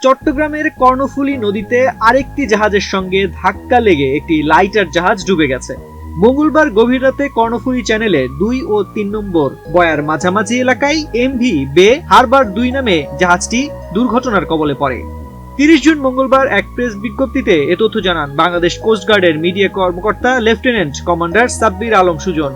চট্টগ্রামের কর্ণফুলী নদীতে আরেকটি জাহাজের সঙ্গে ধাক্কা লেগে একটি লাইটার জাহাজ ডুবে গেছে। মঙ্গলবার গভীর রাতে কর্ণফুলী চ্যানেলে 2 ও 3 নম্বর বয়ার মাঝামাঝি এলাকায় এমভি বে হারবার 2 নামে জাহাজটি দুর্ঘটনার কবলে পড়ে। 30 জুন মঙ্গলবার এক প্রেস বিজ্ঞপ্তিতে এ তথ্য জানান বাংলাদেশ কোস্টগার্ডের মিডিয়া কর্মকর্তা lieutenant commander Sabbir Alam Sujon.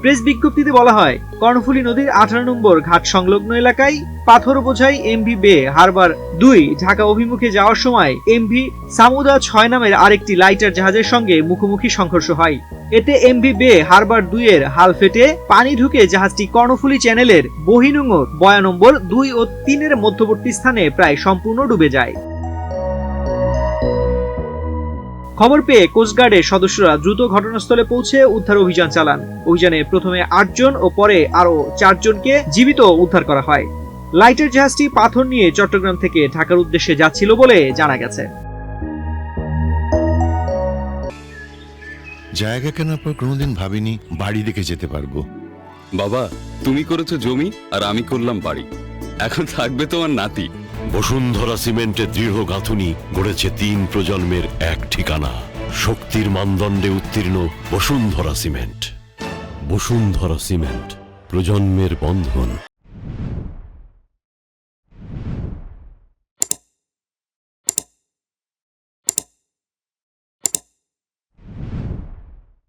Press বিজ্ঞপ্তিতে বলা হয়, কর্ণফুলী নদীর 18 নম্বর ঘাট সংলগ্ন এলাকায় পাথর বোঝাই এমভি বে হারবার 2 ঢাকা অভিমুখে যাওয়ার সময় এমভি সামুদা 6 নামের আরেকটি লাইটার জাহাজের সঙ্গে মুখোমুখি সংঘর্ষ হয়। এতে এমভি বে হারবার 2 এর হাল ফেটে পানি ঢুকে জাহাজটি কর্ণফুলী চ্যানেলের বহিনোঙর বয়া নম্বর 2 ও 3 এর মধ্যবর্তী স্থানে প্রায় সম্পূর্ণ ডুবে যায়। খবর পেয়ে কোস্টগার্ডের সদস্যরা দ্রুত ঘটনাস্থলে পৌঁছে উদ্ধার অভিযান চালান। অভিযানে প্রথমে 8 জন ও পরে আরো 4 জনকে জীবিত উদ্ধার করা হয়। লাইটার জাহাজটি পাথর নিয়ে চট্টগ্রাম থেকে ঢাকার উদ্দেশ্যে যাচ্ছিল বলে জানা গেছে। জায়গা কেনার পর কোনোদিন ভাবিনি বাড়ি দেখে যেতে পারবো। বাবা, তুমি করেছো জমি আর আমি করলাম বাড়ি। এখন থাকবে তোমার নাতি। বসুন্ধরা সিমেন্টের দৃঢ় গাঁথুনি গড়েছে 3 প্রজন্মের এক ঠিকানা। শক্তির মানদণ্ডে উত্তীর্ণ বসুন্ধরা সিমেন্ট। বসুন্ধরা সিমেন্ট, প্রজন্মের বন্ধন।